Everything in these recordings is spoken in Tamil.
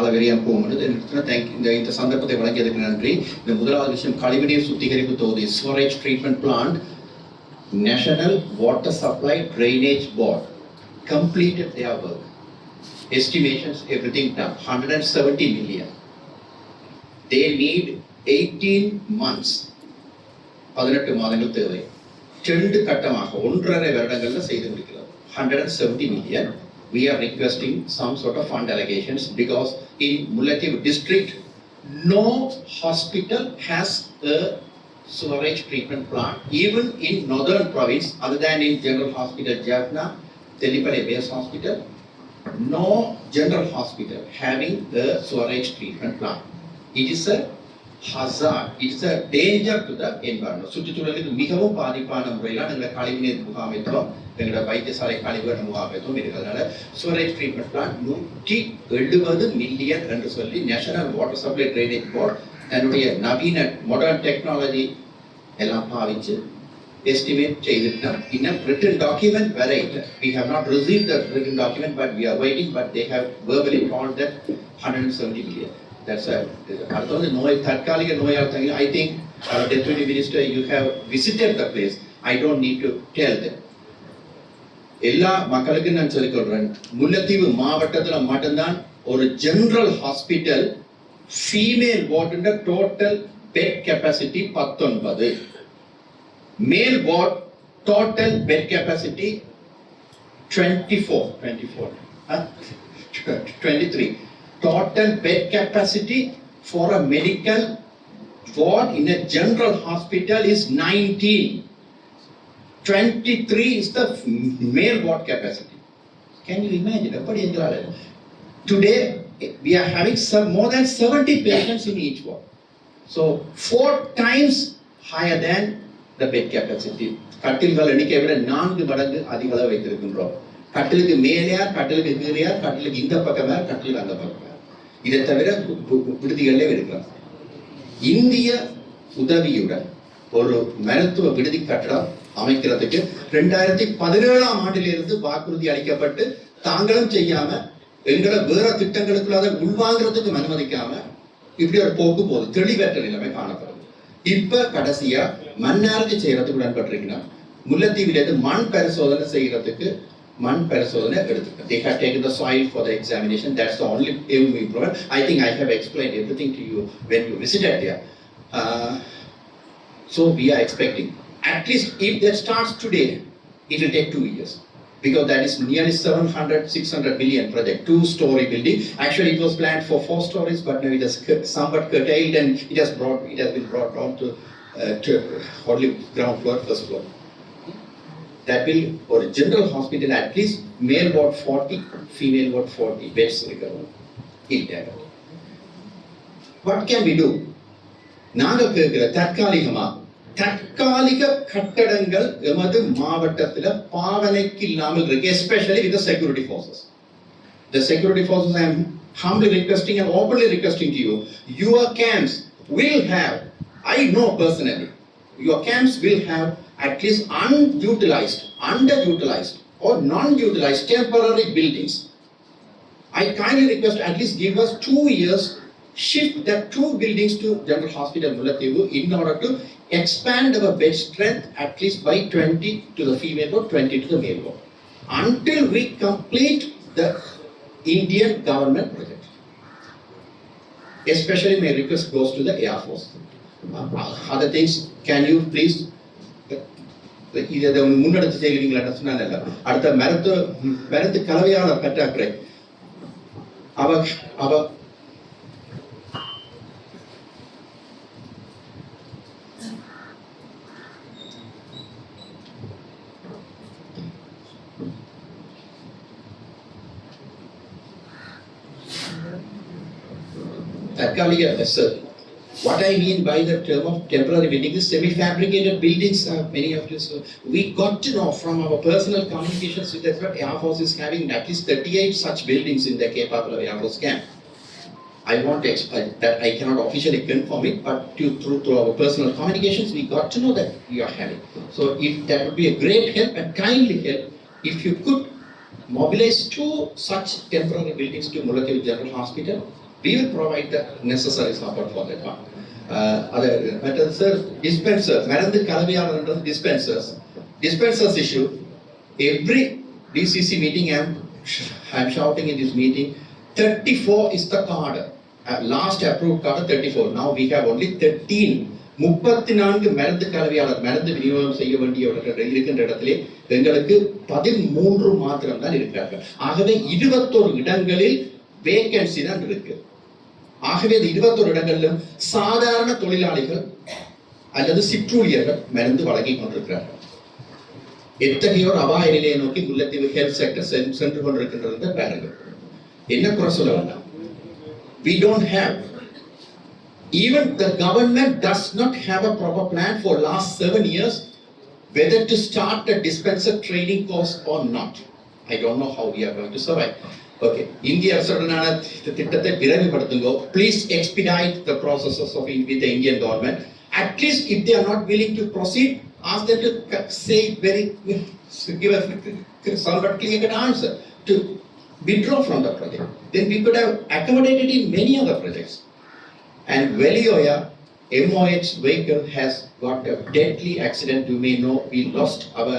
அளவரியாக போகும்போது இந்த சந்தர்ப்பத்தை வழங்கியதுக்கு நன்றி. இந்த முதலாவது விஷயம், கழிவுநீர் சுத்திகரிப்பு தொகுதி sewerage treatment plant, national water supply drainage board completed their work. Estimations, everything done, 170 million. They need 18 months. 18 மாதங்கள் தேவை. 2 கட்டமாக 1.5 வருடங்கள்ல செய்து முடிக்கிறது. 170 million. We are requesting some sort of fund allocations because in Mullaitivu district no hospital has a sewage treatment plant, even in northern province other than in General Hospital Jaffna, Telipalli Base Hospital, no general hospital having a sewage treatment plant. It is a hazard, it is a danger to the environment. சுற்றுச்சூழலுக்கு மிகவும் பாதிப்பான முறையில் எங்களை கழிவுநீர் முகாமைத்துவம், எங்களோட வைத்தியசாலை கழிவுநீர் முகாமைத்துவம் இருக்கிறதுனால sewage treatment plant 170 மில்லியன் என்று சொல்லி national water supply drainage board தன்னுடைய நவீன மாடர்ன் டெக்னாலஜி எல்லாம் பாவிச்சு estimate செய்திருந்தோம். இன்னும் written document வரை இல்லை. We have not received the written document, but we are waiting, but they have verbally told that 170 million. That's a அடுத்தது நோய் தற்காலிக நோயால் தங்கி. I think our deputy minister, you have visited the place. I don't need to tell them. எல்லா மக்களுக்கு நான் சொல்லிக்கொள்றேன், முல்லைத்தீவு மாவட்டத்தில் மட்டும்தான் ஒரு ஜெனரல் ஹாஸ்பிட்டல் ஃபீமேல் வார்டுன்ற total bed capacity 19, male ward total bed capacity 23. Total bed capacity for a medical ward in a general hospital is 19. 23 is the male ward capacity. Can you imagine? Today we are having more than 70 patients in each ward. So 4 times higher than the bed capacity. கட்டில்கள் எண்ணிக்கை விட 4 மடங்கு அதிக அளவு வைத்திருக்கின்றோம். கட்டிலுக்கு மேலேயார், கட்டிலுக்கு கீழேயார், கட்டிலுக்கு இந்த பக்கம் வேற, கட்டிலுக்கு அந்த பக்கம் வேற. இதை தவிர விடுதிகளிலே இருக்கிறார். இந்திய உதவியுடன் ஒரு மருத்துவ விடுதி கட்டடம் அமைக்கிறதுக்கு 2017ஆம் ஆண்டிலிருந்து வாக்குறுதி அளிக்கப்பட்டு தாங்களும் செய்யாம எங்களை வேற திட்டங்களுக்குள்ளாத உள்வாங்கிறதுக்கு அனுமதிக்காம இப்படி ஒரு போக்கு போது தெளிவற்ற நிலைமை காணப்படுது. இப்ப கடைசியா மண்ணார்த்தி செய்யறதுக்கு உடன்பட்டிருக்கிறார். முல்லைத்தீவிலிருந்து மண் பரிசோதனை செய்யறதுக்கு மண் பரிசோதனை எடுத்துக்க. They have taken the soil for the examination. That's the only improvement. I think I have explained everything to you when you visited there. So we are expecting, at least if that starts today, it will take 2 years. Because that is nearly 600 million project, 2-story building. Actually, it was planned for 4 stories, but now it has somewhat curtailed and it has been brought down to only ground floor, first floor. That will, for a general hospital, at least male ward 40, female ward 40 beds recovered. What can we do? நாங்கள் கேட்கிற தற்காலிக கட்டடங்கள் எமது மாவட்டத்தில் பாவனைக்கு இல்லாமல் இருக்கு, especially with the security forces. The security forces, I am humbly requesting and openly requesting to you, your camps will have, I know personally, your camps will have at least unutilized, underutilized or non-utilized temporary buildings. I kindly request at least give us 2 years, shift that 2 buildings to General Hospital Mullaitivu in order to expand our bed strength at least by 20 to the female ward, 20 to the male ward, until we complete the Indian government project. Especially my request goes to the Air Force. Other things, can you please இதை முன்னெடுத்து செய்கிறீங்களா சொன்னால அடுத்த மருந்து கலவையாளர் பற்றாக்குறை அவ what I mean by the term of temporary building is semi-fabricated buildings. Many of you, so we got to know from our personal communications with the Air Force is having at least 38 such buildings in the Cape Papua Air Force camp. I want to explain that I cannot officially confirm it, but through our personal communications, we got to know that we are having. So if that would be a great help and kindly help, if you could mobilize 2 such temporary buildings to Mullaitivu General Hospital, we will provide the necessary support for that one. Other sir, dispensers, மருந்து கலவையாளர் dispensers issue. Every DCC meeting I'm shouting in this meeting, 34 is the card. Last approved card 34. Now we have only 13. 34 மருந்து கலவையாளர் மருந்து விநியோகம் செய்ய வேண்டியவர்கள் இருக்கின்ற இடத்திலே எங்களுக்கு 13 மாத்திரம் தான் இருக்கிறார்கள். ஆகவே 21 இடங்களில் வேகன்சி தான் இருக்கு. ஆகவே இந்த 21 இடங்களிலும் சாதாரண தொழிலாளிகள் அல்லது சிற்றூழியர்கள் மருந்து வழங்கி கொண்டிருக்கிறார்கள். எத்தகைய ஒரு அபாய நிலையை நோக்கி முல்லைத்தீவு ஹெல்த் செக்டர் சென்று கொண்டிருக்கின்றது பாருங்கள். என்ன குறை சொல்ல வேண்டாம். We don't have, even the government does not have a proper plan for last 7 years whether to start a dispenser training course or not. I don't know how we are going to survive. Okay, இந்திய அரசுடனான திட்டத்தை விரைவுபடுத்துங்க. Please expedite the processes of with the Indian government. At least if they are not willing to proceed, ask them to say very, give a somewhat clear answer to withdraw from the project. Then we could have accommodated in many other projects. And Velioya MOH vehicle has got a deadly accident. You may know we lost our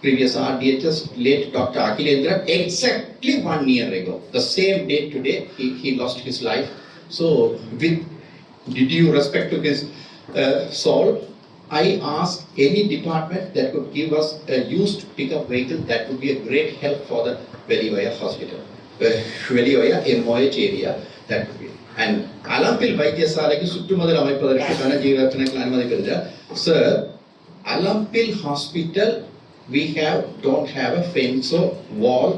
previous RDHS, late Dr. Akhilendra, exactly 1 year ago. The same day today, he lost his life. So, with due respect to his soul, I ask any department that could give us a used pickup vehicle, that would be a great help for the Velioya hospital, Velioya MOH area. That would be. And Alampil வைத்தியசாலைக்கு சுற்றுமதில் அமைப்பதற்கு கனஜீவரத்தினர்கள் அனுமதி பெறுகிறார். Sir, Alampil hospital, we don't have a fence or wall,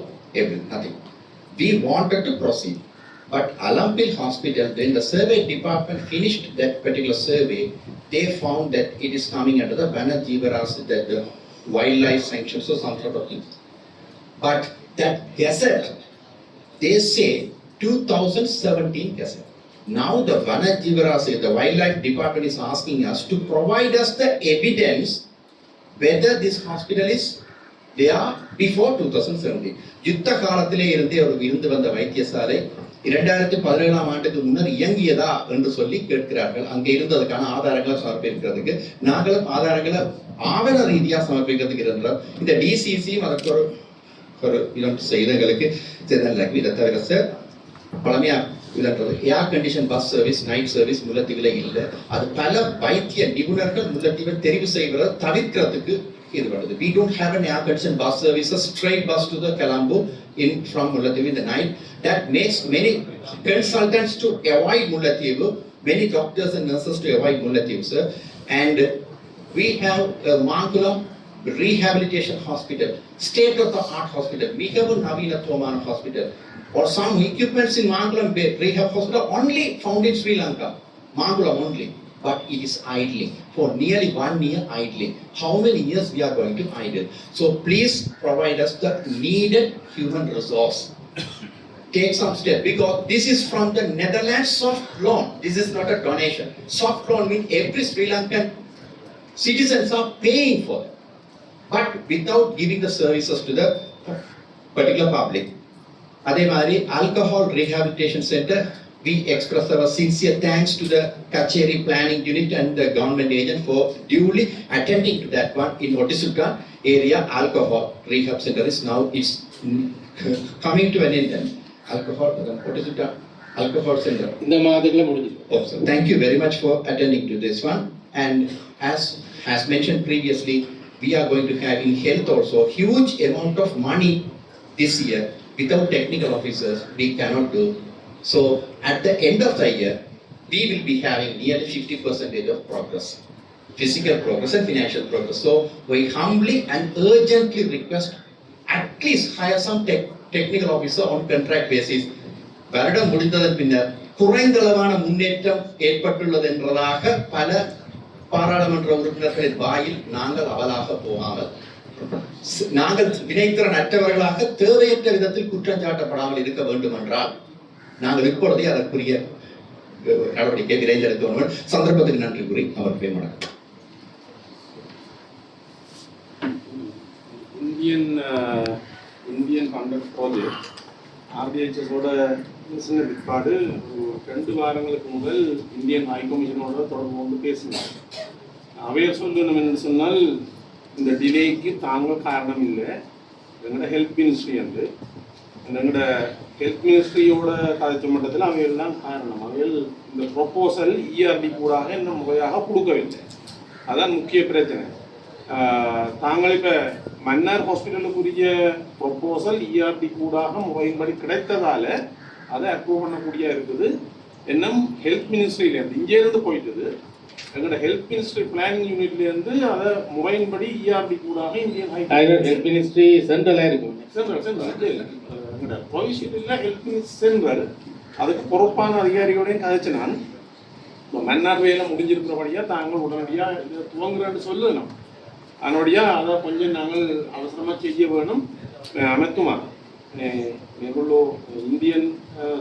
nothing. We wanted to proceed, but Alampil hospital, when the survey department finished that particular survey, they found that it is coming under the Vanajeevaras, that the wildlife sanctions or some sort of thing. But that gazette, they say 2017 gazette. Now the Vanajeevaras, the wildlife department is asking us to provide us the evidence whether this hospital is there before 2017. யுத்த காலத்திலே இருந்தே ஒரு இருந்து வந்த வைத்தியசாலை 2017 ஆண்டுக்கு முன்னர் இயங்கியதா என்று சொல்லி கேட்கிறார்கள். அங்கே இருந்ததுக்கான ஆதாரங்களை சமர்ப்பிக்கிறதுக்கு நாங்களும் ஆதாரங்களை ஆவண ரீதியாக சமர்ப்பிக்கிறதுக்கு இருந்தோம். இந்த டிசிசியும் அதற்கு ஒரு செய்தங்களுக்கு இதை தவிர சார் பழமையா air condition bus service, night service முல்லைத்தீவில் இல்லை. அது பல வைத்திய நிபுணர்கள் முல்லைத்தீவை தெரிவு செய்வதை தவிர்க்கிறதுக்கு இது பண்ணுது. We don't have an air conditioned bus service, a straight bus to the Colombo from Mullaitivu in the night. That makes many consultants to avoid Mullaitivu, many doctors and nurses to avoid Mullaitivu, sir. And we have Mangulam Rehabilitation Hospital, state-of-the-art hospital, மிகவும் நவீனத்துவமான hospital. Or some equipments in Mangulam Rehab Hospital only found in Sri Lanka, Mangulam only. But it is idling for nearly 1 year idling. How many years we are going to idle? So please provide us the needed human resource. Take some step, because this is from the Netherlands soft loan. This is not a donation. Soft loan means every Sri Lankan citizens are paying for it, but without giving the services to the particular public. அதே மாதிரி alcohol rehabilitation center, we express our sincere thanks to the Kacheri planning unit and the government agent for duly attending to that one in Otisuka area. Alcohol rehab center is now coming to an end. Alcohol Otisuka alcohol center. Thank you very much for attending to this one. And as mentioned previously, we are going to have in health also huge amount of money this year. Without technical officers, we cannot do. So at the end of the year, we will be having nearly 50% of progress, physical progress and financial progress. So we humbly and urgently request at least hire some technical officer on contract basis. வருடம் முடிந்ததன் பின்னர் குறைந்தளவான முன்னேற்றம் ஏற்பட்டுள்ளது என்றதாக பல பாராளுமன்ற உறுப்பினர்களின் வாயில் நாங்கள் அவலாக போகாமல், நாங்கள் வினைத்திறன் அற்றவர்களாக தேவையற்ற விதத்தில் குற்றம் சாட்டப்படாமல் இருக்க வேண்டும் என்றால் நாங்கள் இப்பொழுதே அதற்குரிய நடவடிக்கை விரைந்தெடுக்க வேண்டும். சந்தர்ப்பத்துக்கு நன்றி கூறி அவர் பேர் இந்தியன் ஃபண்டட் ப்ராஜெக்ட் RDHS ஓட சின்ன பிற்பாடு ஒரு 2 வாரங்களுக்கு முதல் இந்தியன் ஹை கமிஷனோட தொடர்பு கொண்டு பேசினார். அவையர் சொல்லணும் என்று சொன்னால் இந்த டிலேக்கு தாங்கள் காரணம் இல்லை, எங்களோட ஹெல்த் மினிஸ்ட்ரி வந்து எங்களோட ஹெல்த் மினிஸ்ட்ரியோட கதைச்ச மட்டத்தில் அவைகள் தான் காரணம். அவைகள் இந்த ப்ரொப்போசல் இஆர்டி கூடாக என்ன முறையாக கொடுக்கவில்லை, அதான் முக்கிய பிரச்சனை. தாங்கள் இப்போ மன்னார் ஹாஸ்பிட்டலுக்குரிய ப்ரொப்போசல் இஆர்டி கூடாக முறையின்படி கிடைத்ததால அதை அப்ரூவ் பண்ணக்கூடிய இருக்குது. இன்னும் ஹெல்த் மினிஸ்ட்ரியிலேருந்து இங்கேருந்து போயிட்டுது, எங்களோட ஹெல்த் மினிஸ்ட்ரி பிளானிங் யூனிட்லேருந்து அதை முறையின்படி இஆர்டி கூடாக இந்தியன் ஹெல்த் மினிஸ்ட்ரி சென்ட்ரலாக இருக்கும். சென்ட்ரல் எங்களோட ப்ரொவிஷன் இல்லை, ஹெல்த் மினிஸ்ட்ரி சென்ட்ரல். அதுக்கு பொறுப்பான அதிகாரியோடையும் கதைச்சு நான் இப்போ மன்னார் வேலை முடிஞ்சிருக்கிறபடியாக தாங்கள் உடனடியாக இதை துவங்குறேன்னு சொல்லணும். அதனுடைய அதை கொஞ்சம் நாங்கள் அவசரமாக செய்ய வேணும். அமர்த்துமா මේගොල්ලෝ ඉන්දියන්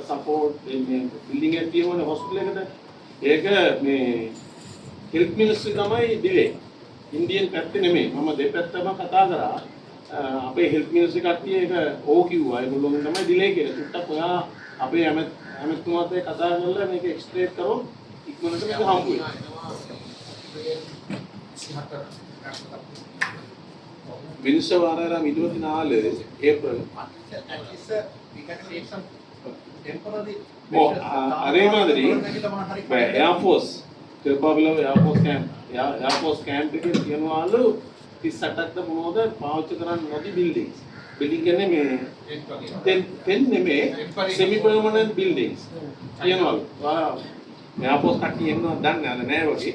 සපෝට් බිල්ඩින් එකක් තියෙනවනේ හොස්පිටල් එකට. ඒක මේ හෙල්ත් මිනිස්ට්‍රි තමයි දිලේ. ඉන්දියන් පැත්තේ නෙමෙයි. මම දෙපැත්තම කතා කරා. අපේ හෙල්ත් මිනිස්ට්‍රි කට්ටිය ඒක ඕ කිව්වා. ඒගොල්ලෝගෙන් තමයි දිලේ කියලා. චුට්ටක් ඔයා අපේ ඇමතුමාත් එක්ක කතා කරලා මේක එක්ස්ට්‍රේට් කරොත් ඉක්මනට මේක හම්බ වෙනවා. විනිශ්චයවාරාරම් 24 ஏப்ரல். அதே மாதிரி ஏர்ஃபோர்ஸ் திருப்பாவில ஏர்ஃபோர்ஸ் கேம்ப் එකේ තියනවාලු 38ක්ද මොනවද පාවිච්චි කරන්න නැති බිල්ඩින්ග්ස්. බිල්ඩින් කියන්නේ මේ 10 නෙමෙයි semi permanent buildings තියනවාලු. ඒර්ෆෝර්ස් කට්ටිය එන්නවා දන්නේ නැහැ වගේ.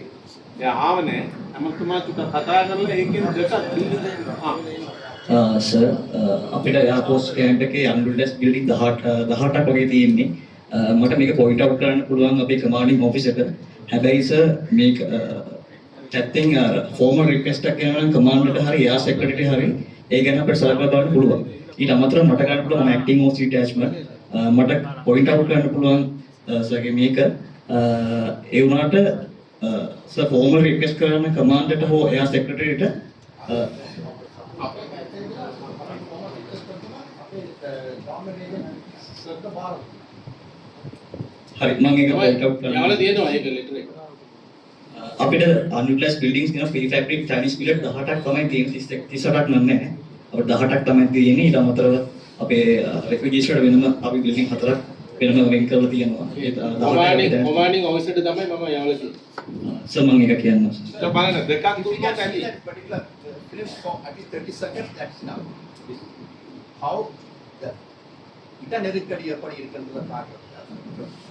එයා ආවනේ අමතුමා චුට්ටක් කතා කරලා ඒකෙන් දෙකක් බිල්ඩින් සර් අපිට එයාර්ෆෝස් කැම්ප් එකේ අන්බිල්ඩස් බිල්ඩින් 18ක් වගේ තියෙන්නේ. මට මේක පොයින්ට් අවුට් කරන්න පුළුවන් අපේ කමාන්ඩින් ඔෆිසර්ට. හැබැයි සර් මේක පැත්තෙන් ෆෝමල් රික්වෙස්ට් එකක් කරනවා නම් කමාන්ඩර්ට හරි එයා සෙක්‍රටරිට හරි ඒ ගැන අපිට සලකලා බලන්න පුළුවන්. ඊට අමතරව මට ගන්න පුළුවන් ඇක්ටිං ඕෆ් ඩිටැච්මන්ට් මට පොයින්ට් අවුට් කරන්න පුළුවන් සර්ගේ මේක ඒ වුණාට සර් ෆෝමල් රික්වෙස්ට් කරන කමාන්ඩර්ට හෝ එයා සෙක්‍රටරිට හරි මම ඒක පොයින්ට් අවුට් කරනවා. යාවල තියෙනවා ඒක ලෙටර් එක. අපිට අන්යුටිලයිස් බිල්ඩින්ග්ස් කියන ප්‍රී ෆැබ්‍රික් චයිනීස් බිල්ඩ් 18ක් තමයි තියෙන්නේ. 38ක් නැහැ. අපිට 18ක් තමයි තියෙන්නේ. ඊට අමතරව අපේ රෙෆියුජීස් වල වෙනම අපි බිල්ඩින් 4ක් වෙනම වෙන් කරලා තියෙනවා. ඒ 18ක් කොමාන්ඩින් ඔෆිසර්ට තමයි මම යාවල තියෙන්නේ. සර් මම ඒක කියන්නම්. සර් බලන්න දෙකක් දුන්නත් ඇති. particular film for at least 30 seconds, that's enough. How the இட நெருக்கடி எப்படி இருக்குன்றத பார்க்கணும்.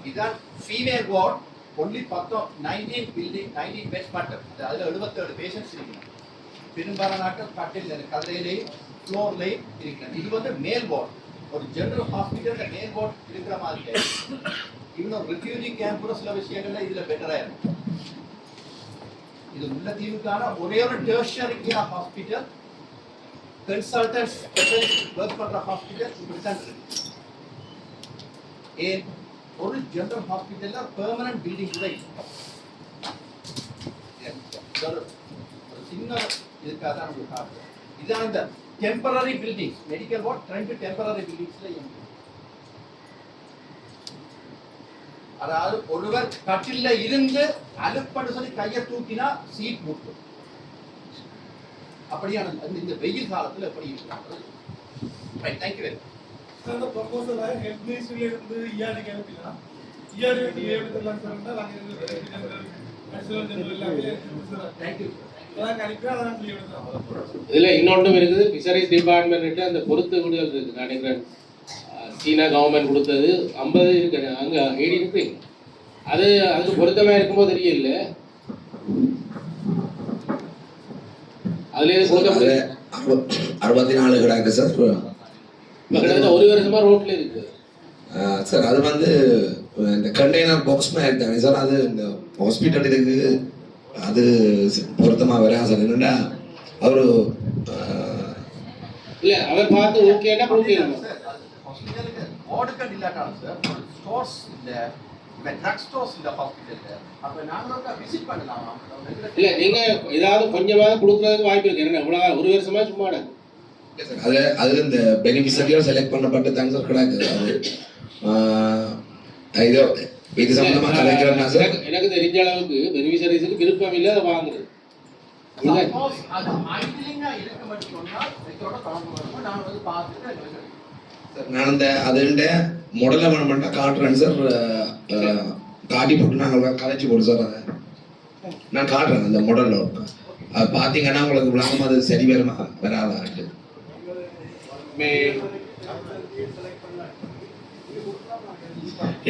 இதான் female ward only 19 building 19 beds மட்டும். அதுல 77 பேஷண்ட்ஸ் இருக்காங்க. பெரும்பாலான கட்டில் கல்லையிலே ஃப்ளோர்லே இருக்காங்க. இது வந்து மேல் வார்ட். ஒரு ஜெனரல் ஹாஸ்பிடல்ல மேல் வார்ட் இருக்கிற மாதிரி. இன்னும் ரெஃப்யூஜி கேம்ப்ல சில விஷயங்கள்ல இதுல பெட்டரா இருக்கும். இது முல்லைத்தீவுக்கான ஒரே ஒரு tertiary care hospital consultants work பண்ற ஹாஸ்பிடல் இப்படித்தான் இருக்கு. ஏன் ஒரு ஜெனரல் ஹாஸ்பிட்டல்ல பெர்மனன்ட் பில்டிங் கூட ஒரு சின்ன இதுக்காக தான் உங்களுக்கு காட்டுறேன். இதான் இந்த temporary buildings medical ward 2 temporary பில்டிங்ஸ்ல இருக்கு. அதாவது ஒருவர் கட்டில்ல இருந்து அலுப்படு சொல்லி கையை தூக்கினா சீட் முட்டும். அப்படியான இந்த வெயில் காலத்துல எப்படி இருக்கு? Right, thank you. அந்த ப்ரொபோசல் ஹெல்த் மினிஸ்ட்ரியில இருந்து இஆர்டி கேம்பினா இஆர்டி ஏவிடலாம் சொன்னா நாங்க நேஷனல் ஜெனரல் எல்லாமே थैंक यू. அதான் கணிப்பா அதான் சொல்லிடுறோம். இதுல இன்னொன்றும் இருக்குது. ஃபிஷரிஸ் டிபார்ட்மெண்ட் அந்த பொறுத்து கூடியது இருக்கு. நினைக்கிறேன் சீனா கவர்மெண்ட் கொடுத்தது 50 இருக்கு, அங்க 80 இருக்கு. அதுக்கு பொருத்தமா இருக்கும்போது தெரியல. அதுல கொடுக்க 64 கிடக்கு சார். கிட்டத்தட்ட 1 வருஷமா ரோட்ல இருக்கு சார். அது வந்து இந்த கண்டெய்னர் பாக்ஸ் மாதிரி தானே சார். அது இந்த ஹாஸ்பிட்டல் இதுக்கு அது பொருத்தமா வராது சார். என்னன்னா அவரு இல்ல அவர் பார்த்து ஓகேனா ஓகே இல்ல ஹாஸ்பிட்டலுக்கு வார்டுகள் இல்லாட்டாலும் சார் ஸ்டோர்ஸ் இல்ல ட்ரக் ஸ்டோர்ஸ் இல்ல ஹாஸ்பிட்டல்ல. அப்ப நாங்க விசிட் பண்ணலாம். இல்ல நீங்க ஏதாவது கொஞ்சமாவது கொடுக்கறதுக்கு வாய்ப்பு இருக்கு. என்ன இவ்வளவு 1 வருஷமா சும்மா அதுல இந்த பெனிஃபிஷரியா செலக்ட் பண்ணப்பட்ட தான் சார் கிடக்கு. அது இது சம்பந்தமா கலைக்கிறேன்னா சார் எனக்கு தெரிஞ்ச அளவுக்கு பெனிஃபிஷரிஸுக்கு விருப்பம் இல்லை அதை வாங்குறது. Suppose அது idling-ஆ இருக்க மட்டும் சொன்னால் இதோட தொடர்பு வரும்போது நான் வந்து பார்த்துட்டு எங்களுக்கு நான் அந்த அதுண்ட முடலை வேணுமெண்டா காட்டுறேன் சார். காட்டி போட்டு நாங்கள் கலைச்சி போடு சார். அதை நான் காட்டுறேன் அந்த முடலில் அது பார்த்தீங்கன்னா உங்களுக்கு விளக்கம் அது சரி வருமா வராதாட்டு.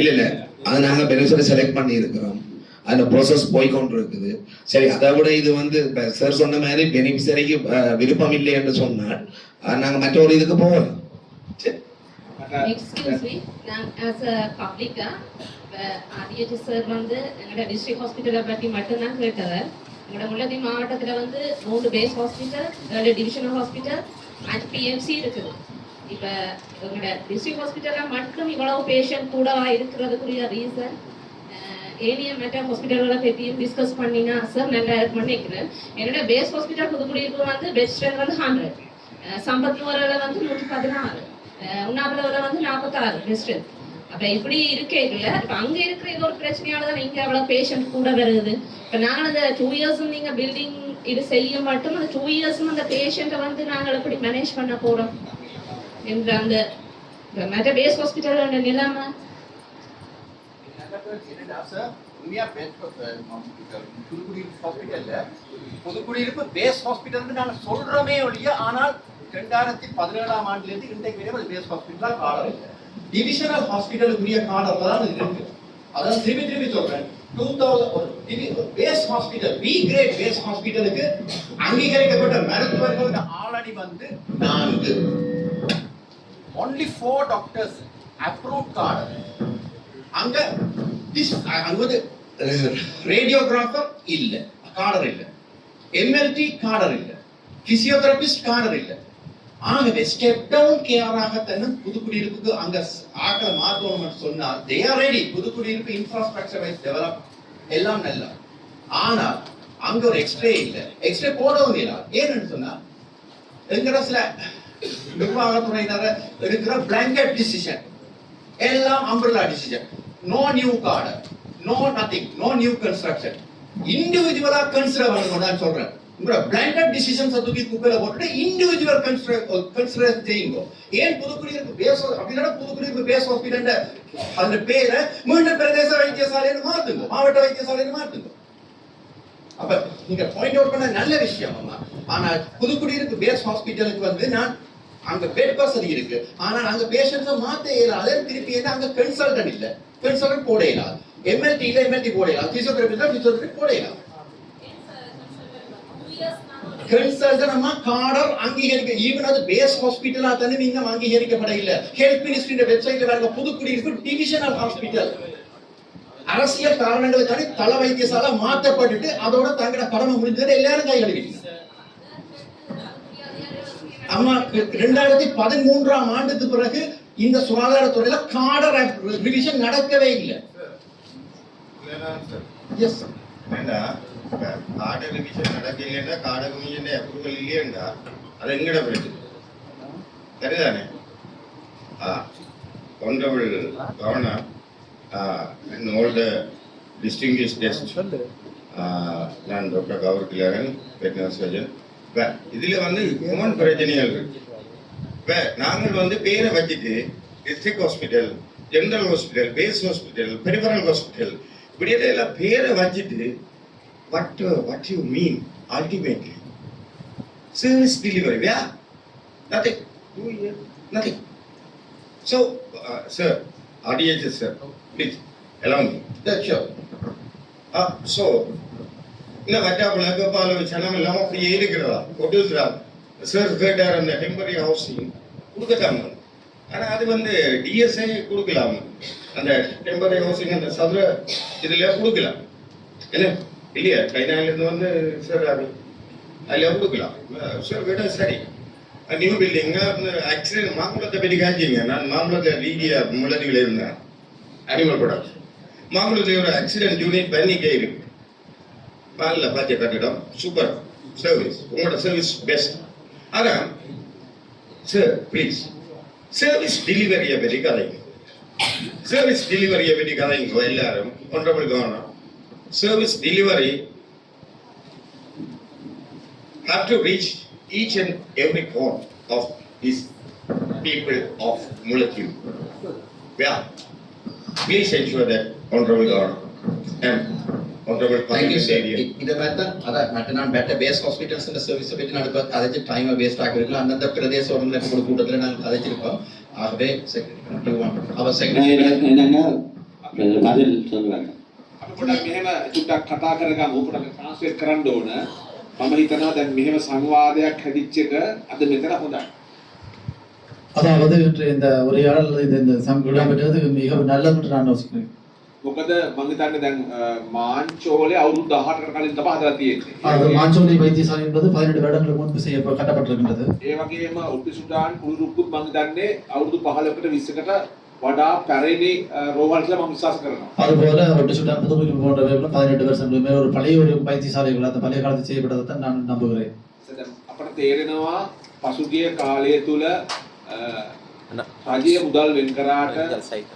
இல்லை அது நாங்கள் பெனிஃபிட் செலக்ட் பண்ணி இருக்கிறோம். அந்த ப்ராசஸ் போய்கொண்டு இருக்குது. சரி, அதை விட இது வந்து சார் சொன்ன மாதிரி பெனிஃபிஷரிக்கு விருப்பம் இல்லை என்று சொன்னால் நாங்கள் மற்ற ஒரு இதுக்கு போகலாம். சரி. எக்ஸ்கியூஸ் மீ, நான் ஆஸ் அ பப்ளிக்கா ஆர்டிஎச் சார் வந்து எங்களோட டிஸ்ட்ரிக்ட் ஹாஸ்பிட்டலை பற்றி மட்டும்தான் கேட்டவர். எங்களோட முல்லைத்தீவு மாவட்டத்தில் வந்து 3 base hospital, 2 divisional hospital, 5 PMC இருக்குது. இப்போ எங்களோட டிஸ்ட்ரிக்ட் ஹாஸ்பிட்டலில் மட்டும் இவ்வளவு பேஷண்ட் கூடவா இருக்கிறதுக்குரிய ரீசன் ஏனிய மெட்டர் ஹாஸ்பிட்டலோட பற்றியும் டிஸ்கஸ் பண்ணினா சார் நல்லா இருக்கும்னு நினைக்கிறேன். என்னோட பேஸ் ஹாஸ்பிட்டல் புதுக்குடியிருப்பு வந்து பெட் ஸ்ட்ரென்த் வந்து 100, சம்பத்னூரில் வந்து 116, உண்ணாவில வந்து 46 பெட் ஸ்ட்ரென்த். அப்போ இப்படி இருக்கேங்கல்ல, இப்போ அங்கே இருக்கிற இது ஒரு பிரச்சனையால தான் இங்கே அவ்வளோ பேஷண்ட் கூட வருது. இப்போ நாங்கள் அந்த 2 இயர்ஸும் நீங்கள் பில்டிங் இது செய்ய மட்டும் அந்த 2 இயர்ஸும் அந்த பேஷண்ட்டை வந்து நாங்கள் எப்படி மேனேஜ் பண்ண போகிறோம் என்ற அந்த மெட்டர் பேஸ் ஹாஸ்பிட்டலோட நிலைமை புதுக்குடியிருப்பு பேஸ் ஹாஸ்பிட்டல் நாங்கள் சொல்றோமே ஒழிய, ஆனால் 2017ஆம் ஆண்டிலிருந்து இன்றைக்கு வரையும் அது பேஸ் ஹாஸ்பிட்டலா காணல. டிவிஷனல் ஹாஸ்பிட்டலுக்குரிய கார்டர் தான் இது இருக்கு. அதான் திருப்பி சொல்றேன். 2000 base hospital, B grade base ஹாஸ்பிட்டலுக்கு அங்கீகரிக்கப்பட்ட மருத்துவர்கள் ஆல்ரெடி வந்து 4. only 4 doctors approved card. அங்க வந்து ரேடியோகிராஃபர் இல்ல, கார்டர் இல்ல, எம்எல்டி கார்டர் இல்ல, பிசியோதெரபிஸ்ட் கார்டர் இல்ல. ஆகவே ஸ்டெப் டவுன் கேராக தன்னை புதுக்குடியிருப்புக்கு அங்க ஆக்களை மாற்றணும் சொன்னால் they are ready. Puthukkudiyiruppu infrastructure wise develop எல்லாம் நல்லா, ஆனால் அங்க ஒரு எக்ஸ்ரே இல்ல, எக்ஸ்ரே போடவும் இல்லை. ஏன்னு சொன்னா எங்கிற சில நிர்வாகத்துறையினர் இருக்கிற பிளாங்கெட் டிசிஷன் எல்லாம் umbrella decision. No new cadre, no nothing, no new construction. இண்டிவிஜுவலா கன்சிடர் பண்ணணும் சொல்றேன். உங்களோட பிளாங்கெட் டிசிஷன்ஸ் தூக்கி குப்பையில போட்டு இண்டிவிஜுவல் கன்சிடர் செய்யுங்க. ஏன் புதுக்குடியிருப்பு பேஸ் அப்படின்னா புதுக்குடியிருப்பு பேஸ் ஹாஸ்பிட்டல் அந்த பேரை மீண்டும் பிரதேச வைத்தியசாலைன்னு மாத்துங்க, மாவட்ட வைத்தியசாலைன்னு மாத்துங்க. அப்ப நீங்க பாயிண்ட் அவுட் பண்ண நல்ல விஷயம். ஆனா புதுக்குடியிருப்பு பேஸ் ஹாஸ்பிட்டலுக்கு வந்து நான் அங்க பெட் வசதி இருக்கு, ஆனா அங்க பேஷண்ட்ஸை மாத்த இயலாது. திருப்பி என்ன அங்க கன்சல்டன்ட் இல்ல, கன்சல்டன்ட் போட இயலாது. எம்எல்டி இல்ல, எம்எல்டி போட இயலாது. பிசியோதெரபி போட இயலாது. கன்சல்டன்ட் கார்டர் அங்கீகரிக்க ஈவன் அது பேஸ் ஹாஸ்பிட்டலா தானே நீங்க அங்கீகரிக்கப்பட இல்ல. ஹெல்த் மினிஸ்ட்ரியோட வெப்சைட்ல பாருங்க, புதுக்குடியிருப்பு டிவிஷனல் ஹாஸ்பிட்டல் அரசியல் காரணங்களுக்கான தள வைத்தியசாலை மாற்றப்பட்டுட்டு அதோட தங்களோட கடமை முடிஞ்சது எல்லாரும் கை கழுவிட்டீங்க. அம்மா 2013ஆம் ஆண்டுக்கு பிறகு இந்த சுகாதாரத்துறையில கார்டர் ரிவிஷன் நடக்கவே இல்லை. எஸ் கார்டர் ரிவிஷன் நடக்கலைன்னா கார்டர் ரிவிஷன் அப்ரூவல் இல்லையா அது எங்கட பிரச்சனை சரிதானே? Honorable Governor and all the distinguished guests, நான் டாக்டர் கவர் கிளாரன், வெட்டினரி சர்ஜன். இதுல வந்து ஹியூமன் பிரச்சனைகள் இருக்கு. இப்போ நாங்கள் வந்து பேரை வச்சுட்டு district hospital, general hospital, base hospital, peripheral hospital இப்படி எல்லாம் பேரை வச்சுட்டு what you mean ultimately? Service delivery, yeah? Nothing. 2 years, nothing. So, sir, RDHS sir, please allow me. That's sure. So, இந்த வட்டாப்புல பால் சனம் இல்லாமல் அப்படியே இருக்கிறதா கொடுத்துறாங்க. சார் கேட்டார் அந்த டெம்பரரி ஹவுசிங் கொடுக்கட்டாங்க. ஆனால் அது வந்து டிஎஸ்ஐ கொடுக்கலாம். அந்த டெம்பரரி ஹவுசிங் அந்த சதுர இதில் கொடுக்கலாம். என்ன இல்லையா? கைனாலேருந்து வந்து சார் அது அதில் கொடுக்கலாம். சார் கேட்டால் சரி நியூ பில்டிங் ஆக்சிடென்ட் மாங்குளத்தை பற்றி காய்ச்சிங்க. நான் மாங்குளத்தில் ரீதியாக முள்ளதிவில் இருந்தேன் அனிமல் ப்ரொடக்ஷன். மாங்குளத்தில் ஒரு ஆக்சிடென்ட் யூனிட் பண்ணிக்கே இருக்கு. நல்ல பாத்திய கட்டிடம், சூப்பர் சர்வீஸ், உங்களோட சர்வீஸ் பெஸ்ட். ஆனால் சார் ப்ளீஸ் சர்வீஸ் டெலிவரியை பற்றி கதைங்க. service delivery பற்றி கதைங்க எல்லாரும் honorable governor. Service delivery have to reach each and every corner of these people of Mullaitivu. Yeah. Please ensure that honorable governor and honorable Thank you, sir. parliamentarian. ඉතින් මට නම් බැටර් බේස් හොස්பிட்டல்ஸ் இந்த சர்வீஸ் பற்றி நடப்ப கதைச்சு டைம் வேஸ்ட் ஆகிருக்கு அந்தந்த பிரதேச கூட்டத்தில் நாங்கள் கதைச்சிருக்கோம் ஆகவே அவர் செக்ரட்டரி என்னன்னா பதில் சொல்றாங்க. අපි පොඩ්ඩක් මෙහෙම චුට්ටක් කතා කරගමු. පොඩ්ඩක් ට්‍රාන්ස්ලේට් කරන්න ඕන. මම හිතනවා දැන් මෙහෙම සංවාදයක් හැදිච්ච එක අද මෙතන හොඳයි. அதாவது இன்று இந்த உரையாடல் இந்த இடம்பெற்றது மிகவும் நல்லது என்று நான் யோசிக்கிறேன். මොකද මම හිතන්නේ දැන් මාංචෝලේ අවුරුදු 18කට කලින් තමයි හදලා තියෙන්නේ. அது மாஞ்சோலை வைத்தியசாலை என்பது 17 வருடங்களுக்கு முன்பு கட்டப்பட்டிருக்கின்றது. ඒ වගේම ඔට්ටිසුඩාන් කුළුරුක්කුත් මම හිතන්නේ අවුරුදු 15කට 20කට වඩා පැරණි රෝහල් කියලා මම විශ්වාස කරනවා. அதுபோல ஒட்டுசுட்டான் புதுக்குடி போன்றவர்களும் 18 வருஷங்களுக்கு மேல் ஒரு பழைய ஒரு வைத்தியசாலைகள் அந்த பழைய காலத்தில் செய்யப்பட்டதை நான் நம்புகிறேன். දැන් අපට තේරෙනවා පසුගිය කාලය තුල රජයේ මුදල් වෙන් කරාට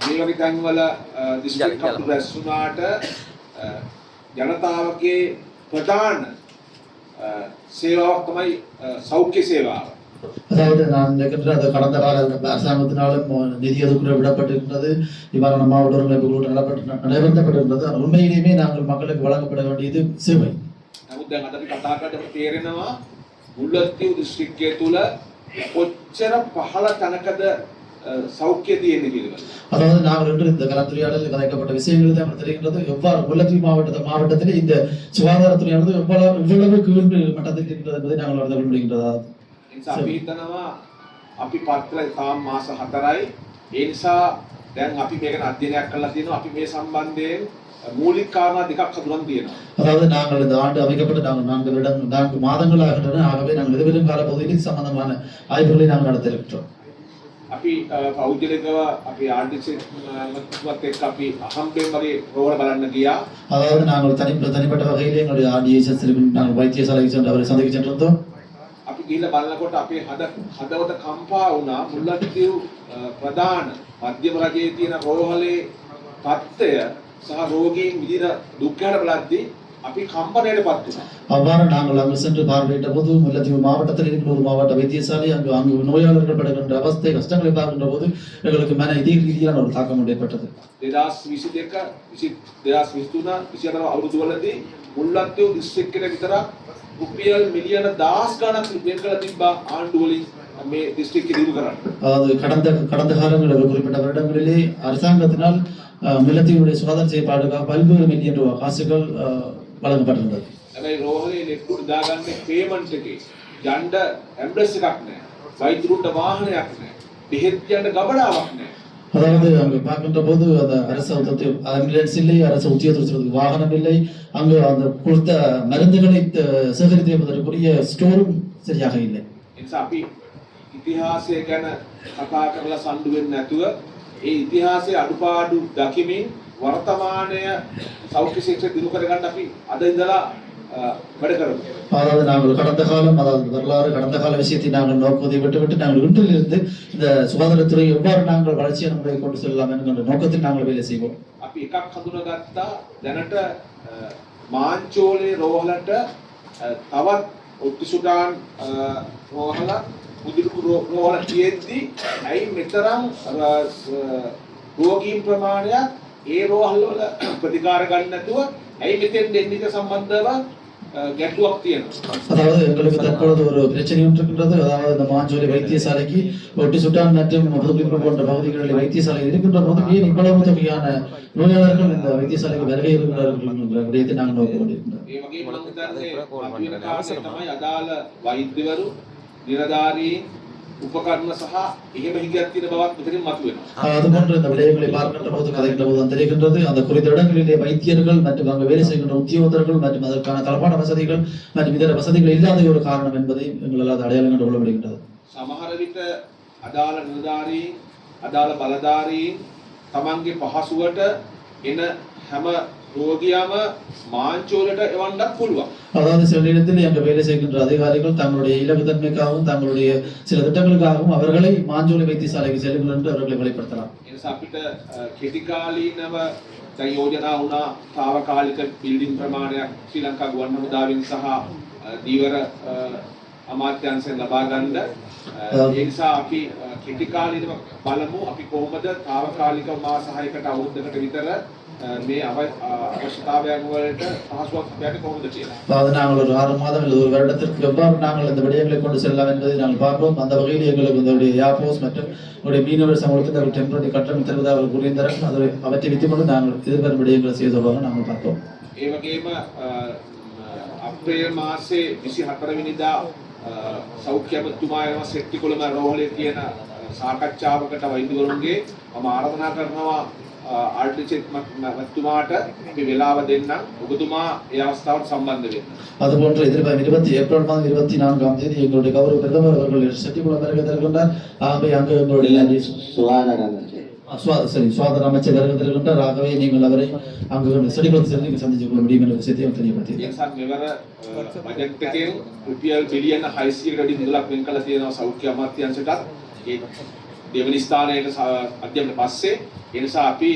මේ වගේ තැන්වල දිස්ත්‍රික් කප්පු රැස් වුණාට ජනතාවගේ ප්‍රධාන සේවාවක් තමයි සෞඛ්‍ය සේවාව. அதாவது நான் நினைக்கின்ற அது கடந்த கால அரசாங்கத்தினாலும் நிதி ஒதுக்கீடு விடப்பட்டிருக்கிறது. இவ்வாறான மாவட்ட ஒருங்கிணைப்புகளோடு நடைபெறப்பட்டிருக்கிறது. உண்மையிலேயுமே நாங்கள் மக்களுக்கு வழங்கப்பட வேண்டியது சேவை. නමුත් දැන් අද අපි කතා කරද්දී තේරෙනවා මුල්ලත්තිව් දිස්ත්‍රික්කයේ තුල කොච්චර පහළ තැනකද සෞඛ්‍ය තියෙන්නේ කියලා. அதாவது நாங்கள் இன்று இந்த கலந்துரையாடலில் கதைக்கப்பட்ட விஷயங்கள் தான் தெரிகின்றது. எவ்வாறு முல்லைத்தீவு மாவட்டத்தில் இந்த சுகாதாரத்துறையானது எவ்வளவு கீழ் மட்டத்தில் இருக்கிறது என்பதை நாங்கள் அறிந்து முடிகின்றதா. නිසා අපි හිතනවා අපි පත්‍ර තාම මාස 4යි. ඒ නිසා දැන් අපි මේකට අධ්‍යයනයක් කරලා තියෙනවා. අපි මේ සම්බන්ධයෙන් මූලික කාරණා දෙකක් හඳුනන් තියෙනවා. அதாவது நாங்கள் இந்த ஆண்டு அமைக்கப்பட்ட நாங்கள் 4 மாதங்கள் ஆகின்றன. ஆகவே நாங்கள் எதிர்வரும் கால பகுதியில் சம்பந்தமான ஆய்வுகளை நாங்கள் நடத்த இருக்கிறோம். අපි පෞද්ගලිකව අපි ආර්ථික මතුවත් එක්ක අපි අහම්බෙන් වගේ රෝහල බලන්න ගියා. அதாவது நாங்கள் தனிப்பட்ட வகையிலே எங்களுடைய RDHS நாங்கள் வைத்தியசாலைக்கு சென்று அவரை சந்திக்க சென்றிருந்தோம். අපි ගිහිල්ලා බලනකොට අපේ හදවත කම්පා වුණා. මුල්ලත්තිව් ප්‍රධාන මධ්‍යම රජයේ තියෙන රෝහලේ තත්ත්වය සහ රෝගීන් විඳින දුක්ඛයට බලද්දී අපි කම්පණයටපත් වුණා. அவ்வாறு நாங்கள் அங்கு சென்று பார்வையிட்ட போது முல்லைத்தீவு மாவட்டத்தில் இருக்கிற ஒரு மாவட்ட வைத்தியசாலை அங்கு நோயாளர்கள் படுகின்ற அவஸ்தை கஷ்டங்களை பார்க்கின்ற போது எங்களுக்கு மன இதய ரீதியான ஒரு தாக்கம் ஏற்பட்டது. 2022 2023 24 අවුරුදු වලදී මුල්ලත්තිව් දිස්ත්‍රික්කයට විතරක් රුපියල් මිලියන 10 ගණක් වෙන් කළ තිබ්බා ආණ්ඩුව වලින් මේ දිස්ත්‍රික්කෙ දිනු කරන්න. அதாவது கடந்த காலங்களில் குறிப்பிட்ட வருடங்களிலே அரசாங்கத்தினால் முல்லைத்தீவுடைய சுகாதார செயற்பாடுக்காக பல்வேறு மில்லியன் ரூபாய் காசுகள் வழங்கப்பட்டிருந்தது. හැබැයි රෝහලේ ලෙක්කුඩ දාගන්නේ පේමන්ට් එකේ යන්න ඇම්බුලන්ස් එකක් නැහැ. වෛද්‍යරුන්ට වාහනයක් නැහැ. බෙහෙත් යන්න ගබඩාවක් නැහැ. அதாவது அங்கு பார்க்கின்ற போது அந்த அரசு ஆம்புலன்ஸ் இல்லை, அரசு உத்தியோகத்திற்கு வாகனம் இல்லை, அங்கு அந்த கொடுத்த மருந்துகளை சேகரித்து வைப்பதற்குரிய ஸ்டோரும் சரியாக இல்லை. ඒ නිසා අපි ඉතිහාසය ගැන කතා කරලා සම්ඩු වෙන්නේ නැතුව ඒ ඉතිහාසයේ අඩුපාඩු දකිමින් වර්තමානය සෞඛ්‍ය ශික්ෂා දිනු කරගන්න අපි අද ඉඳලා වැඩ කරමු. அதாவது நாங்கள் கடந்த காலம், அதாவது வரலாறு கடந்த கால விஷயத்தை நாங்கள் நோக்குவதை விட்டுவிட்டு நாங்கள் இன்றிலிருந்து இந்த சுகாதாரத்துறை எவ்வாறு நாங்கள் வளர்ச்சியான முறையை கொண்டு செல்லலாம் என்கின்ற நோக்கத்தில் நாங்கள் வேலை செய்வோம். අපි එකක් හඳුනාගත්තා දැනට මාංචෝලේ රෝහලට තවත් ඔට්ටිසුඩාන් රෝහල මුදිරිපු රෝහල තියෙද්දි ඇයි මෙතරම් රෝගීන් ප්‍රමාණයක් ඒ රෝහල් වල ප්‍රතිකාර ගන්න නැතුව ඇයි මෙතෙන් දෙන්නේ සම්බන්ධව ගැටලුවක් තියෙනවා. அதாவது எங்களுக்கு தற்பொழுது ஒரு பிரச்சனை ஒன்று இருக்கின்றது. அதாவது இந்த மாஞ்சோலை வைத்தியசாலைக்கு ஒட்டிசுட்டான் மற்றும் புதுக்குடியிருப்பு போன்ற பகுதிகளில் வைத்தியசாலை இருக்கின்ற போது ஏன் இவ்வளவு தொகையான நோயாளர்கள் இந்த வைத்தியசாலைக்கு வருகை இருக்கிறார்கள் என்ற விடயத்தை நாங்கள் நோக்க வேண்டியிருக்கிறோம். ඒ වගේම මම හිතන්නේ අපි වෙන කාරණේ තමයි අදාළ වෛද්‍යවරු නිලධාරීන් උපකරණ සහ එහෙම හිගයක් තියෙන බවක් මෙතනින් මතුවෙනවා. அதுபோன்ற இந்த விடயங்களை பார்க்கின்ற போது கதைக்கின்ற போது தெரிகின்றது அந்த குறித்த இடங்களிலே வைத்தியர்கள் மற்றும் அங்கு வேலை செய்கின்ற உத்தியோகத்தர்கள் மற்றும் அதற்கான தளபாட வசதிகள் மற்றும் இதர வசதிகள் இல்லாத ஒரு காரணம் என்பதை எங்களால் அடையாளம் கண்டு கொள்ள முடிகின்றது. සමහර විට අදාළ නිලධාරීන් අදාළ බලධාරීන් තමන්ගේ පහසුවට එන හැම රෝගියාම මාංචෝලට එවන්නත් පුළුවන්. அதாவது சில நேரத்தில் அங்கு வேலை செய்கின்ற அதிகாரிகள் தங்களுடைய இலகுத்தன்மைக்காகவும் தங்களுடைய சில திட்டங்களுக்காகவும் அவர்களை மாஞ்சோலை வைத்தியசாலைக்கு செல்லுங்கள் என்று அவர்களை வெளிப்படுத்தலாம். ඒ නිසා අපිට කෙටිකාලීනව දැන් යෝජනා වුණා తాවකාලික බිල්ඩින් ප්‍රමාණයක් ශ්‍රී ලංකා ගුවන් හමුදාවෙන් සහ දීවර අමාත්‍යාංශයෙන් ලබා ගන්න. ඒ නිසා අපි කෙටිකාලීනව බලමු අපි කොහොමද తాවකාලික මාස 6කට අවුරුද්දකට විතර මේ අවශ්‍යතාවයන් වලට පහසුවක් අපිට කොහොමද කියලා. அதாவது நாங்கள் ஒரு 6 மாதம் இல்லை ஒரு வருடத்திற்கு எவ்வாறு நாங்கள் இந்த விடயங்களை கொண்டு செல்லலாம் என்பதை நாங்கள் பார்ப்போம். அந்த வகையில் எங்களுக்கு இந்த ஏர்போர்ஸ் மற்றும் மீனவர் சமூகத்தில் ஒரு டெம்பரரி கட்டணம் தருவதாக அவர் கூறியிருந்தார்கள். அதை அவற்றை வித்துக்கொண்டு நாங்கள் எதிர்பார்க்கும் விடயங்களை செய்ய சொல்வாங்க நாங்கள் பார்ப்போம். ඒ වගේම අප්‍රේල් මාසේ 24 වෙනිදා සෞඛ්‍ය අමාත්‍යතුමා යන සෙට්ටිකොළම රෝහලේ තියෙන සාකච්ඡාවකට වෛද්‍යවරුන්ගේ මම ආරාධනා කරනවා ආර්ටිචෙක් මහත්මයාට අපි වෙලාව දෙන්නම් ඔබතුමා ඒ අවස්ථාවට සම්බන්ධ වෙන්න. அதுபோன்று ஏப்ரல் மாதம் 24ஆம் தேதி எங்களுடைய கௌரவ பிரதமர் அவர்கள் செட்டிக்குளம் வருகின்றார். ஆகவே அங்கு எங்களுடைய சுகாதார அமைச்சர் வருகின்றார். ஆகவே நீங்கள் அவரை அங்கு செட்டிக்குளத்தில் சென்று சந்தித்துக் கொள்ள முடியும் என்ற விஷயத்தை தெரியப்படுத்தினார். ඒ නිසා මෙවර බජට් එකෙන් රුපියල් බිලියන 600කට වැඩි මුදලක් වෙන් කළ තියෙනවා සෞඛ්‍ය අමාත්‍යාංශයටත්. ඒ දෙවනි ස්ථානයේ අධ්‍යයන පස්සේ ඒ නිසා අපි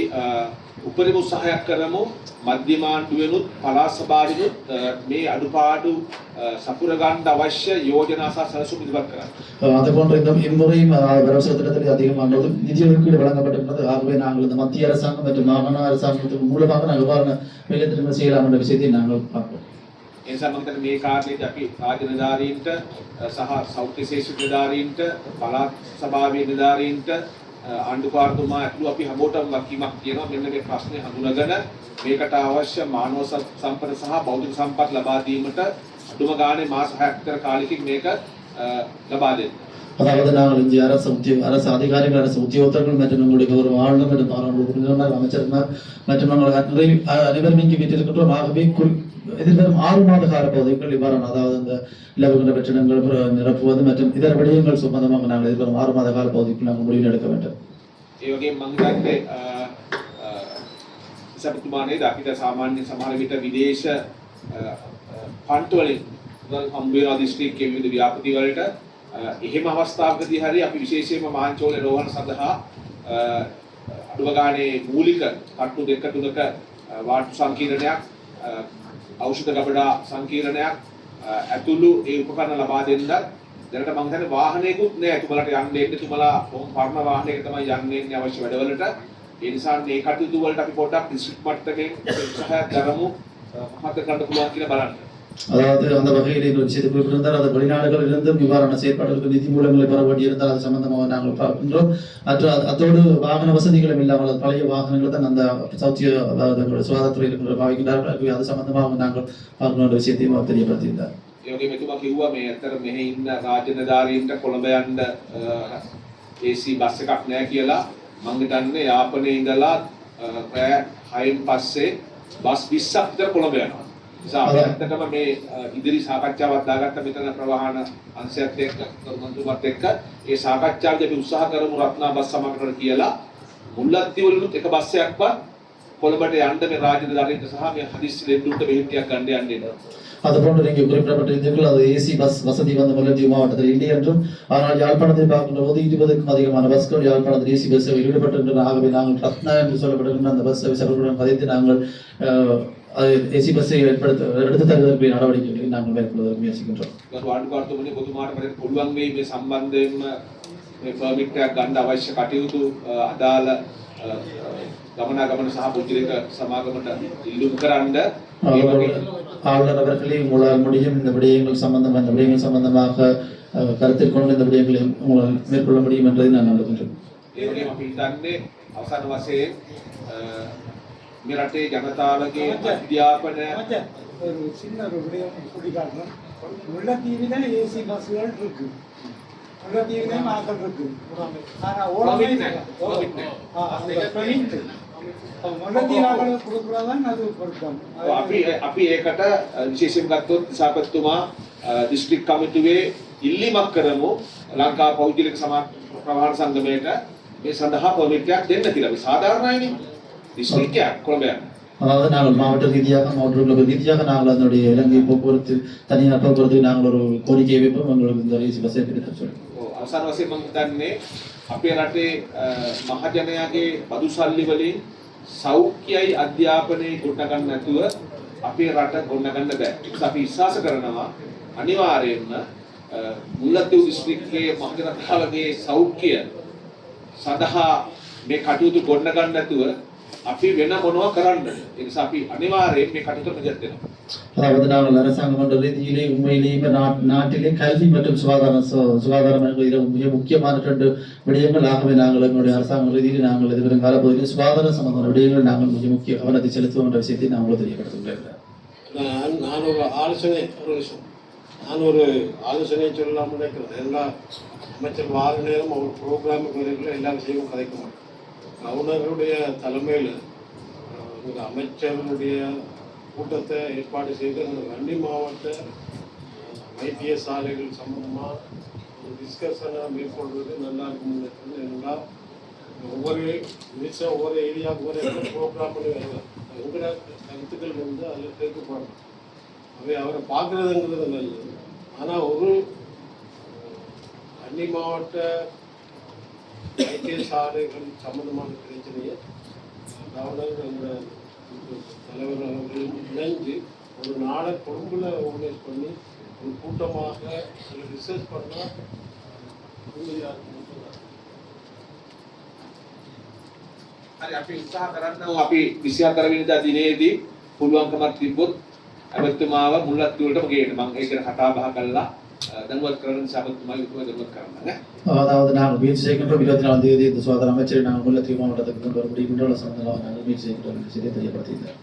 උපරිම උත්සාහයක් කරමු මධ්‍යම ආණ්ඩුවෙනුත් පළාත් සභාවෙනුත් මේ අඩුපාඩු සපුර ගන්න අවශ්‍ය යෝජනා සහ සැලසුම් ඉදිරිපත් කරන්න. அதுபோன்று இந்த இம்முறையும் வரவு திட்டத்தில் அதிகமான நிதி ஒதுக்கீடு வழங்கப்பட்டிருக்கிறது. ஆகவே நாங்கள் இந்த மத்திய அரசாங்கம் மற்றும் மாகாண அரசாங்கத்தின் மூலமாக நாங்கள் எவ்வாறு வேலை திட்டங்கள் செய்யலாம் என்ற விஷயத்தை நாங்கள் பார்ப்போம். ඒ නිසා මම හිතන්නේ මේ කාර්යයේදී අපි රාජ්‍ය නිලධාරීන්ට සහ සෞඛ්‍ය ශේෂ්ත්‍ර නිලධාරීන්ට පළාත් සභාවේ නිලධාරීන්ට ආණ්ඩුකාරතුමා ඇතුළු අපි හැමෝටම වකීමක් තියෙනවා මෙන්න මේ ප්‍රශ්නේ හඳුනගෙන මේකට අවශ්‍ය මානව සම්පත සහ බෞද්ධ සම්පත් ලබා දීමට අඩුම ගානේ මාස 6ක් විතර කාලෙකින් මේක ලබා දෙන්න. அதாவது நாங்கள் இந்திய அரசு அதிகாரிகள் அரசு உத்தியோகத்தர்கள் மற்றும் உங்களுடைய ஒரு ஆளுநர் மற்றும் பாராளுமன்ற அமைச்சர்கள் மற்றும் நாங்கள் அனைவரும் இங்கு வீட்டிருக்கின்றோம். ஆகவே எதிர்வரும் 6 மாத கால பகுதிகள் இவ்வாறான அதாவது இந்த இலவச வெற்றிடங்கள் நிரப்புவது மற்றும் இதர விடயங்கள் சம்பந்தமாக நாங்கள் எதிர்வரும் 6 மாத கால பகுதிக்குள் நாங்கள் முடிவு எடுக்க வேண்டும். ඒ වගේම මම හිතන්නේ සබතුමානේ අපිට සාමාන්‍ය සමහර විට විදේශ ෆන්ඩ් වලින් හම්බ වෙන දිස්ත්‍රික්කයේ විවිධ ව්‍යාපෘති වලට එහෙම අවස්ථාවකදී හරි අපි විශේෂයෙන්ම මාංචෝල රෝහණ සඳහා අඩුම ගානේ මූලික කට්ටු දෙක තුනක වාට්ටු සංකීර්ණයක් ඖෂධ ගබඩා සංකීර්ණයක් ඇතුළු ඒ උපකරණ ලබා දෙන්න දැනට මම හිතන්නේ වාහනයකුත් නෑ තුමලට යන්න එන්න තුමලා පරණ වාහනයක තමයි යන්න එන්නේ අවශ්‍ය වැඩවලට. ඒ නිසා මේ කටයුතු වලට අපි පොඩ්ඩක් දිස්ත්‍රික් මට්ටමින් උත්සාහයක් දරමු මහත් කරන්න පුළුවන් කියලා බලන්න. அதாவது அந்த வகையில் ஒரு விஷயத்தை குறிப்பிட்டிருந்தால் அது வெளிநாடுகளில் இருந்தும் இவ்வாறான செயற்பாடுகளுக்கு நிதி மூலங்களை பெற வேண்டியிருந்தால் அது சம்பந்தமாக நாங்கள் பார்க்கின்றோம். அதோடு வாகன வசதிகளும் இல்லாமல் பழைய வாகனங்கள் தான் அந்த சௌத்திய சுகாதாரத்துறையில் இருக்கிற பாவிக்கின்றார்கள். அது சம்பந்தமாக நாங்கள் பார்க்கின்ற விஷயத்தையும் தெரியப்படுத்தியிருந்தார். ඒ වගේම එතුමා කිව්වා මේ අතර මෙහි ඉන්න රාජ්‍ය නිලධාරීන්ට කොළඹ යන්න AC බස් එකක් නැහැ කියලා. මම හිතන්නේ යාපනයේ ඉඳලා පැය 6න් පස්සේ බස් 20ක් විතර කොළඹ යනවා. නිසා අපි ඇත්තටම මේ ඉදිරි සාකච්ඡාවක් දාගත්ත මෙතන ප්‍රවාහන අංශයත් එක්ක කර්මන්තුමත් එක්ක ඒ සාකච්ඡාවේදී අපි උත්සාහ කරමු රත්නා බස් සමගකට කියලා මුල්ලත්ති වලිනුත් එක බස් එකක්වත් කොළඹට යන්න මේ රාජ්‍ය නිලධාරීන්ට සහ මේ හදිස්සි දෙන්නුන්ට බෙහෙත්තියක් ගන්න යන්නේ. அதுபோன்று நீங்கள் குறிப்பிடப்பட்டிருந்தீர்கள் அது ஏசி பஸ் வசதி வந்து முல்லைத்தீவு மாவட்டத்தில் இல்லை என்றும் ஆனால் யாழ்ப்பாணத்தை பார்க்கின்ற போது 20க்கும் அதிகமான பஸ்கள் யாழ்ப்பாணத்தில் ஏசி பஸ் ஈடுபட்டிருக்கின்றன. ஆகவே நாங்கள் ரத்னா என்று சொல்லப்படுகின்ற அந்த பஸ் சர்வீசுடன் கதைத்து நாங்கள் ஏசி பஸ்ஸை எடுத்து தருவதற்கு நடவடிக்கைகளை நாங்கள் மேற்கொள்வதற்கு முயற்சிக்கின்றோம். ආණ්ඩුකාරතුමනි ඔබතුමාට මට පුළුවන් වෙයි මේ සම්බන්ධයෙන්ම මේ පර්මිට් එකක් ගන්න අවශ්‍ය කටයුතු අදාළ ගමනාගමන සහ පුද්ගලික සමාගමට ඉල්ලුම් කරන්න. ஆளுநர் அவர்களே உங்களால் முடியும் இந்த விடயங்கள் சம்பந்தமாக கருத்தில் கொண்டு இந்த விடயங்களை உங்களால் மேற்கொள்ள முடியும் என்பதை நான் நம்புகின்றேன். ඒ වගේම අපි හිතන්නේ අවසාන වශයෙන් මේ රටේ ජනතාවගේ අධ්‍යාපන ஒரு சின்ன ஒரு விடயம் சொல்லி காட்டணும். முல்லைத்தீவில ஏசி பஸ்கள் இருக்கு, முல்லைத்தீவிலையும் ஆக்கள் இருக்கு. ஆனா முல்லைத்தீவு ஆக்கள் கொடுக்குறதான் அது பொருத்தம். අපි ඒකට විශේෂයෙන් ගත්තොත් සාපත්තුමා දිස්ත්‍රික් කමිටුවේ ඉල්ලීමක් කරමු ලංකා පෞද්ගලික ප්‍රවාහන සංගමයට මේ සඳහා පර්මිට් එකක් දෙන්න කියලා. මේ සාධාරණයිනේ දිස්ත්‍රික්කයක් කොළඹ යන. அதாவது நாங்கள் மாவட்ட ரீதியாக மாவட்ட ரீதியாக நாங்கள் அதனுடைய இலங்கை போக்குவரத்து தனியார் போக்குவரத்துக்கு நாங்கள் ஒரு கோரிக்கையை வைப்போம். எங்களுக்கு இந்த சில சேர்த்து சொல்லுங்கள். අවසාන වශයෙන් මම හිතන්නේ අපේ රටේ මහජනයාගේ බදු සල්ලි වලින් සෞඛ්‍යයි අධ්‍යාපනයේ ගොඩනගන්න නැතුව අපේ රට ගොඩනගන්න බෑ. ඒක අපි විශ්වාස කරනවා අනිවාර්යයෙන්ම මුල්ලතිව් දිස්ත්‍රික්කයේ මහජනතාවගේ සෞඛ්‍ය සඳහා මේ කටයුතු ගොඩනගන්න නැතුව අපි වෙන මොනවා කරන්නද? ඒ නිසා අපි අනිවාර්යයෙන් මේ කටයුතු නිරත වෙනවා. அதாவது நாங்கள் அரசாங்கம் என்ற ரீதியிலே உண்மையிலேயே நாட்டிலே கல்வி மற்றும் சுகாதாரம் என்கிற மிக முக்கியமான 2 விடயங்கள். ஆகவே நாங்கள் எங்களுடைய அரசாங்க ரீதியில் நாங்கள் எதிர்வரும் காலப்பகுதியில் சுகாதார சம்பந்தமான விடயங்கள் நாங்கள் மிக முக்கிய கவனத்தை செலுத்துவோம் என்ற விஷயத்தை நாங்கள் தெரியப்படுத்துகிறேன். நான் ஒரு ஆலோசனை சொல்லலாம் நினைக்கிறேன். எல்லா அமைச்சர் வார நேரம் அவர் ப்ரோக்ராமுக்கு வரைக்கும் எல்லா விஷயமும் கதைக்க மாட்டோம். கவர்னருடைய தலைமையில் அமைச்சர்களுடைய கூட்டத்தை ஏற்பாடு செய்து அந்த வன்னி மாவட்ட வைத்தியசாலைகள் சம்பந்தமாக ஒரு டிஸ்கஷனை மேற்கொள்வது நல்லா இருக்கும். ஏன்னா ஒவ்வொரு மினிஸ்டர் ஒவ்வொரு ஏரியாவுக்கு ஒவ்வொரு ப்ரோக்ராம் பண்ணி வருவார். எங்களோட கருத்துக்கள் வந்து அதில் கேட்கப்படும். அவை அவரை பார்க்குறதுங்கிறது நல்லது. ஆனால் ஒரு வன்னி மாவட்ட வைத்தியசாலைகள் சம்பந்தமான பிரச்சனையை கவர்னர் எங்களோட தலைவர் அவர்கள் இணைஞ்சு ஒரு நாளை கொழும்புல ஆர்கனைஸ் பண்ணி ஒரு கூட்டமாக ரிசர்ச் பண்ணால் உண்மையாக இருக்கும். හරි අපි උත්සාහ කරනවා අපි 24 වෙනිදා දිනේදී පුළුවන්කමක් තිබ්බොත් ඇමතුමාව මුල්ලත්ති වලටම ගේන්න. මම ඒක කතා බහ කළා දැනුවත් කරන සමතුමායි උතුම දැනුවත් කරන්න. அதாவது நாங்கள் முயற்சி செய்கின்றோம். 24ஆம் தேதி இந்த சுகாதார அமைச்சரை நாங்கள் முல்லைத்தீவு மாவட்டத்துக்கு கொண்டு வரும்படி குண்டல சம்பந்தமாக நாங்கள் முயற்சி செய்கின்றோம். விஷயத்தை தெரியப்படுத்தியிருந்தோம்.